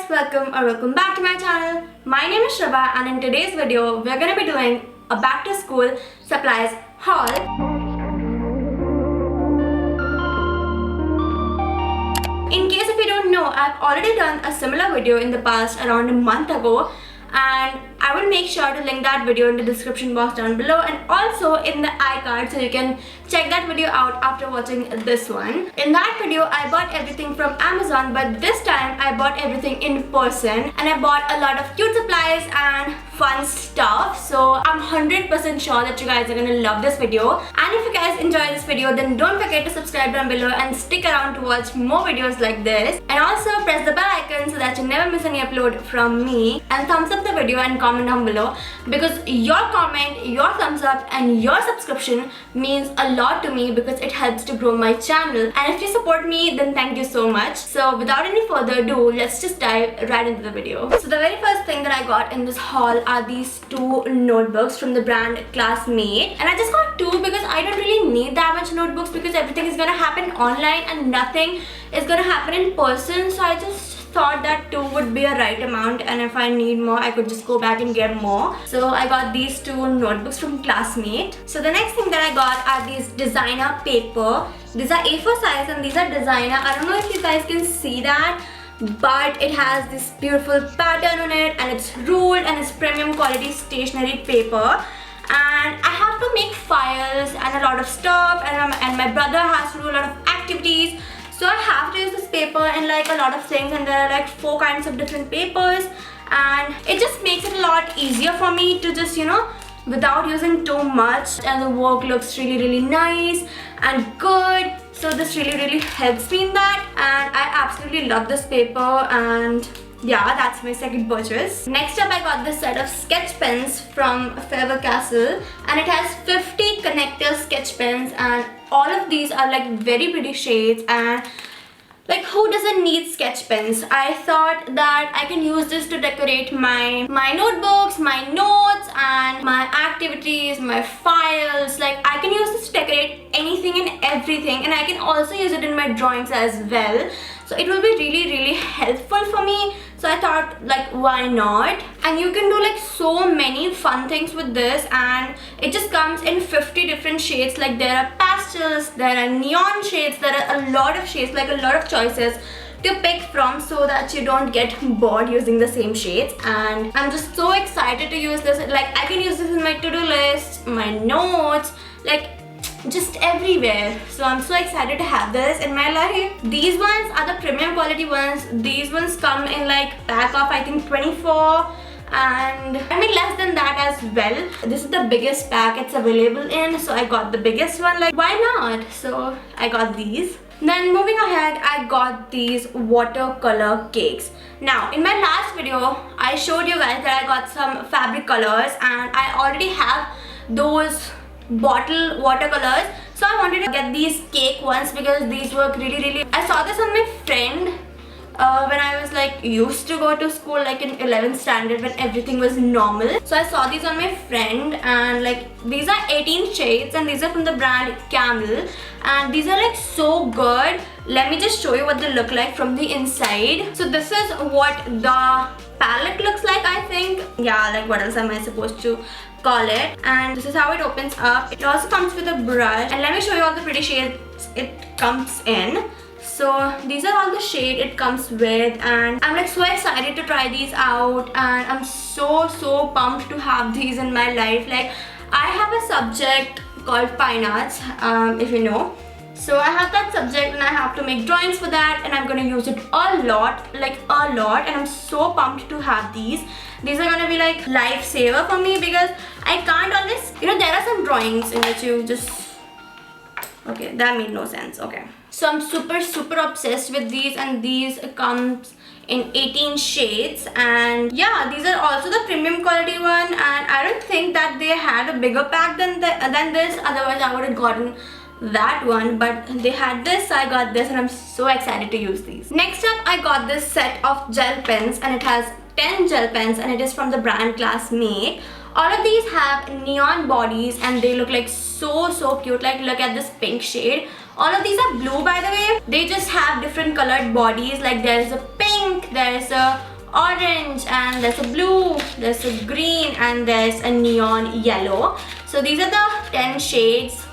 guys, welcome back to my channel. My name is Shriwa and in today's video we're going to be doing a back to school supplies haul. In case if you don't know, I've already done a similar video in the past around a month ago, and I will make sure to link that video in the description box down below and also in the iCard, so you can check that video out after watching this one. In that video I bought everything from Amazon, but this time I bought everything in person and I bought a lot of cute supplies and fun stuff. So I'm 100% sure that you guys are gonna love this video, and if you guys enjoy this video then don't forget to subscribe down below and stick around to watch more videos like this, and also press the bell icon so that you never miss any upload from me, and thumbs up the video and comment down below, because your comment, your thumbs up and your subscription means a lot to me because it helps to grow my channel, and if you support me then thank you so much. So without any further ado, let's just dive right into the video. So the very first thing that I got in this haul are these two notebooks from the brand Classmate, and I just got two because I don't really need that much notebooks because everything is gonna happen online and nothing is gonna happen in person, so I just thought that two would be a right amount, and if I need more I could just go back and get more. So I got these two notebooks from Classmate. So the next thing that I got are these designer paper. These are A4 size and these are designer. I don't know if you guys can see that, but it has this beautiful pattern on it and it's ruled and it's premium quality stationery paper. And I have to make files and a lot of stuff, and my brother has to do a lot of activities, so I have to use this paper in like a lot of things, and there are like 4 kinds of different papers, and it just makes it a lot easier for me to just, you know, without using too much, and the work looks really nice and good. So this really helps me in that, and I absolutely love this paper, and yeah, that's my second purchase. Next up I got this set of sketch pens from Faber-Castell, and it has 50 connector sketch pens, and all of these are like very pretty shades, and like who doesn't need sketch pens? I thought that I can use this to decorate my notebooks, my notes and my activities, my files. Like I can use this to decorate anything and everything, and I can also use it in my drawings as well. So it will be really helpful for me. So I thought, like, why not? And you can do like so many fun things with this, and it just comes in 50 different shades. Like there are pastels, there are neon shades, there are a lot of shades, like a lot of choices to pick from, so that you don't get bored using the same shades. And I'm just so excited to use this. Like I can use this in my to-do list, my notes, like just everywhere. So I'm so excited to have this in my life. These ones are the premium quality ones. These ones come in like pack of I think 24, and I mean less than that as well. This is the biggest pack it's available in, so I got the biggest one. Like why not? So I got these. Then moving ahead, I got these watercolor cakes. Now in my last video I showed you guys that I got some fabric colors, and I already have those bottle watercolors, so I wanted to get these cake ones because these work really. I saw this on my friend when I was like used to go to school like in 11th standard when everything was normal. So I saw these on my friend, and like these are 18 shades, and these are from the brand Camel, and these are like so good. Let me just show you what they look like from the inside. So this is what the palette looks like, I think. Yeah, like what else am I supposed to call it? And this is how it opens up. It also comes with a brush, and let me show you all the pretty shades it comes in. So these are all the shade it comes with, and I'm like so excited to try these out, and I'm so pumped to have these in my life. Like I have a subject called Fine Arts, if you know. So I have that subject and I have to make drawings for that, and I'm gonna use it a lot, like a lot, and I'm so pumped to have these. These are gonna be like lifesaver for me because I can't always, you know, there are some drawings in which you just, okay, that made no sense. Okay, so I'm super obsessed with these, and these comes in 18 shades, and yeah, these are also the premium quality one, and I don't think that they had a bigger pack than this, otherwise I would have gotten that one, but they had this, so I got this, and I'm so excited to use these. Next up I got this set of gel pens, and it has 10 gel pens, and it is from the brand Classmate. All of these have neon bodies, and they look like so cute. Like look at this pink shade. All of these are blue, by the way. They just have different colored bodies. Like there is a pink, there is a orange, and there's a blue, there's a green, and there's a neon yellow. So these are the 10 shades,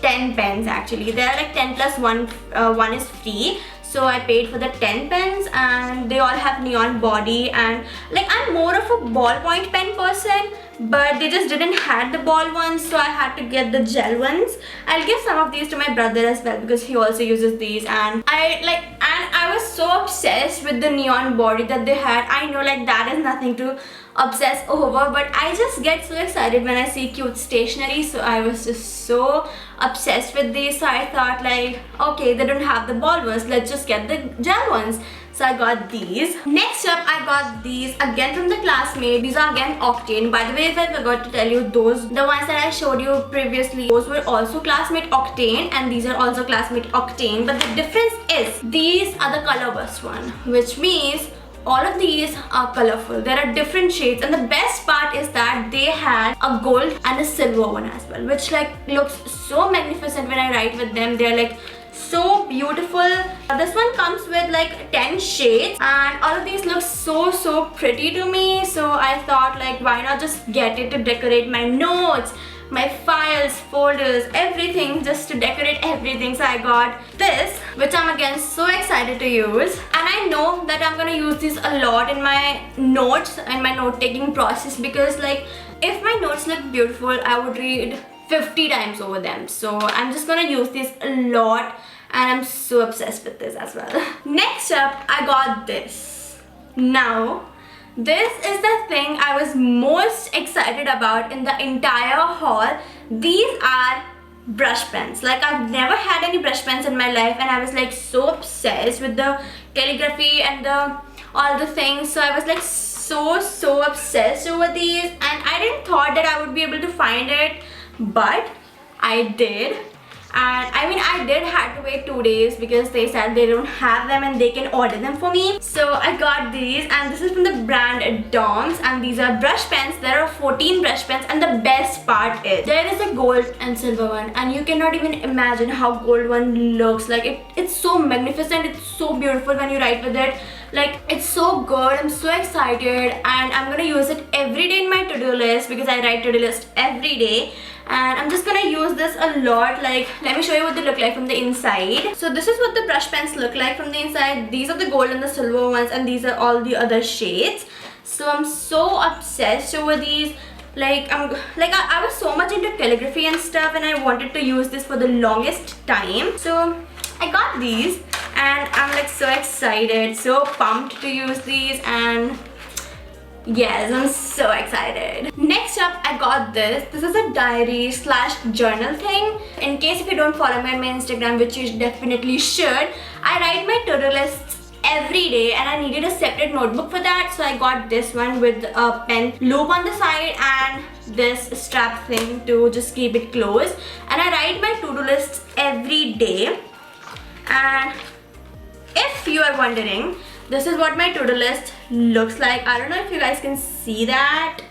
10 pens actually. There are like 10 plus 1, 1 is free. So I paid for the 10 pens, and they all have neon body, and like I'm more of a ballpoint pen person, but they just didn't have the ball ones, so I had to get the gel ones. I'll give some of these to my brother as well because he also uses these, and I was so obsessed with the neon body that they had. I know like that is nothing to obsess over, but I just get so excited when I see cute stationery, so I was just so obsessed with these. So I thought like, okay, they don't have the ball ones, let's just get the gel ones. So I got these. Next up, I got these again from the Classmate. These are again Octane. By the way, if I forgot to tell you, those, the ones that I showed you previously, those were also Classmate Octane, and these are also Classmate Octane. But the difference is, these are the color burst one, which means all of these are colorful. There are different shades, and the best part is that they had a gold and a silver one as well, which like looks so magnificent when I write with them. They're like so beautiful. This one comes with like 10 shades, and all of these look so pretty to me. So I thought like, why not just get it to decorate my notes, my files, folders, everything, just to decorate everything. So I got this, which I'm again so excited to use, and I know that I'm gonna use this a lot in my notes and my note-taking process, because like if my notes look beautiful, I would read 50 times over them. So I'm just gonna use this a lot, and I'm so obsessed with this as well. Next up, I got this. Now, this is the thing I was most excited about in the entire haul. These are brush pens. Like I've never had any brush pens in my life, and I was like so obsessed with the calligraphy and the all the things. So I was like so obsessed over these, and I didn't thought that I would be able to find it, but I did. And I mean, I did have to wait 2 days because they said they don't have them and they can order them for me. So I got these, and this is from the brand Doms, and these are brush pens. There are 14 brush pens, and the best part is there is a gold and silver one, and you cannot even imagine how gold one looks. Like it's so magnificent, it's so beautiful when you write with it. Like it's so good. I'm so excited, and I'm gonna use it every day in my to-do list because I write to-do list every day. And I'm just gonna use this a lot. Like, let me show you what they look like from the inside. So this is what the brush pens look like from the inside. These are the gold and the silver ones, and these are all the other shades. So I'm so obsessed over these. Like I was so much into calligraphy and stuff, and I wanted to use this for the longest time. So I got these, and I'm like so excited, so pumped to use these, and yes, I'm so excited. Next up, I got this. This is a diary / journal thing. In case if you don't follow me on my Instagram, which you definitely should, I write my to-do lists every day, and I needed a separate notebook for that. So I got this one with a pen loop on the side and this strap thing to just keep it closed. And I write my to-do lists every day. And if you are wondering, this is what my to-do list looks like. I don't know if you guys can see that.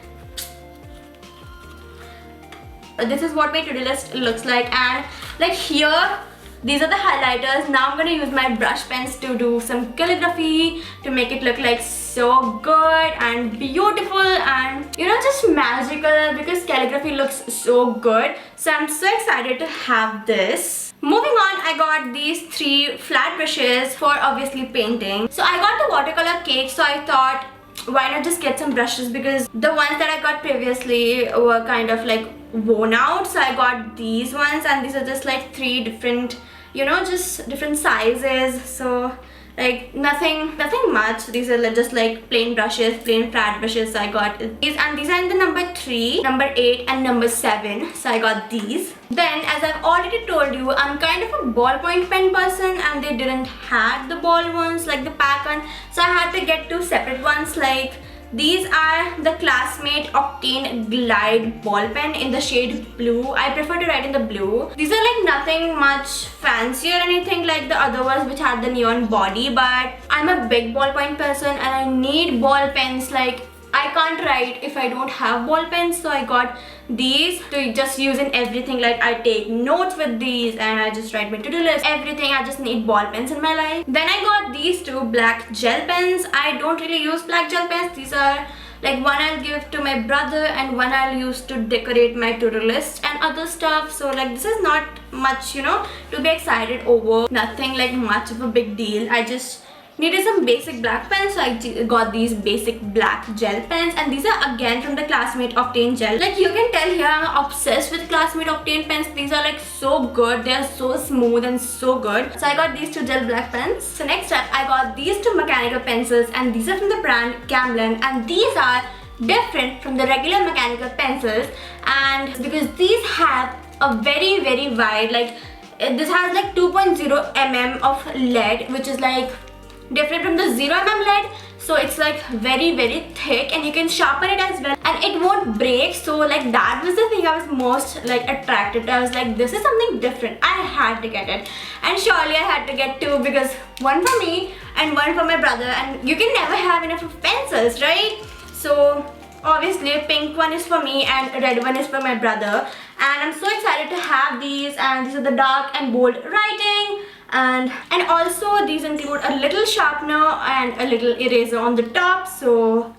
This is what my to-do list looks like, and like here, these are the highlighters. Now I'm gonna use my brush pens to do some calligraphy to make it look like so good and beautiful and, you know, just magical, because calligraphy looks so good. So I'm so excited to have this. Moving on, I got these 3 flat brushes for obviously painting. So I got the Watercolor Cakes, so I thought, why not just get some brushes, because the ones that I got previously were kind of like worn out. So I got these ones, and these are just like 3 different, you know, just different sizes. So like nothing much. These are just like plain brushes, plain flat brushes. So I got these, and these are in the number 3, number 8 and number 7. So I got these. Then, as I've already told you, I'm kind of a ballpoint pen person, and they didn't have the ball ones, like the pack one. So I had to get 2 separate ones. Like these are the Classmate Octane Glide ball pen in the shade blue. I prefer to write in the blue. These are like nothing much fancy or anything like the other ones which had the neon body, but I'm a big ballpoint person, and I need ball pens. Like I I can't write if I don't have ball pens, so I got these to just use in everything. Like I take notes with these and I just write my to-do list, everything. I just need ball pens in my life. Then I got these two black gel pens. I don't really use black gel pens. These are like one I'll give to my brother and one I'll use to decorate my to-do list and other stuff. So like this is not much, you know, to be excited over. Nothing like much of a big deal. I just needed some basic black pens, so I got these basic black gel pens, and these are again from the Classmate Octane gel. Like you can tell here, I'm obsessed with Classmate Octane pens. These are like so good. They are so smooth and so good. So I got these two gel black pens. So next up, I got these two mechanical pencils, and these are from the brand Camlin, and these are different from the regular mechanical pencils, and because these have a very wide, like this has like 2.0 mm of lead, which is like different from the 0mm lead. So it's like very thick, and you can sharpen it as well and it won't break. So like that was the thing I was most like attracted to. I was like, this is something different. I had to get it, and surely I had to get two, because one for me and one for my brother, and you can never have enough of pencils, right? So obviously a pink one is for me and a red one is for my brother, and I'm so excited to have these. And these are the dark and bold writing, and also these include a little sharpener and a little eraser on the top, so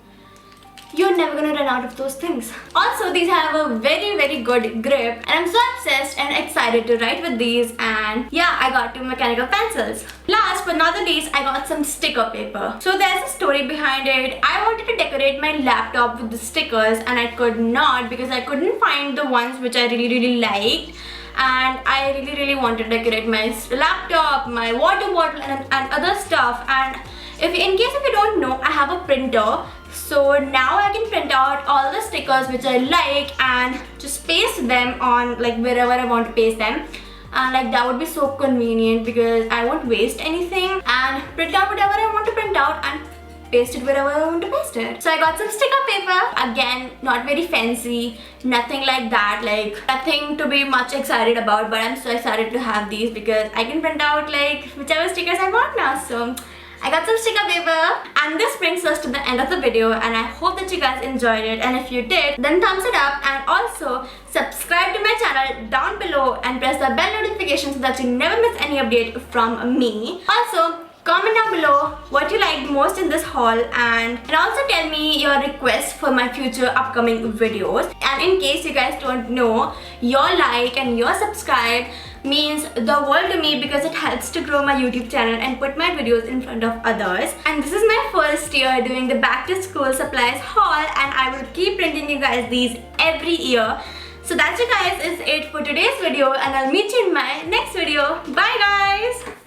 you're never gonna run out of those things. Also, these have a very good grip, and I'm so obsessed and excited to write with these. And yeah, I got two mechanical pencils. Last but not the least, I got some sticker paper. So there's a story behind it. I wanted to decorate my laptop with the stickers, and I could not because I couldn't find the ones which I really liked. And I really wanted to decorate my laptop, my water bottle, and other stuff. And in case if you don't know, I have a printer, so now I can print out all the stickers which I like and just paste them on like wherever I want to paste them. And like that would be so convenient because I won't waste anything, and print out whatever I want to print out and paste it wherever I want to paste it. So I got some sticker paper. Again, not very fancy, nothing like that, like nothing to be much excited about, but I'm so excited to have these because I can print out like whichever stickers I want now. So I got some sticker paper, and this brings us to the end of the video, and I hope that you guys enjoyed it, and if you did, then thumbs it up, and also subscribe to my channel down below and press the bell notification so that you never miss any update from me. Also, comment down below what you liked most in this haul, and also tell me your requests for my future upcoming videos. And in case you guys don't know, your like and your subscribe means the world to me because it helps to grow my YouTube channel and put my videos in front of others. And this is my first year doing the back to school supplies haul, and I will keep bringing you guys these every year. So that's it guys, is it for today's video, and I'll meet you in my next video. Bye guys!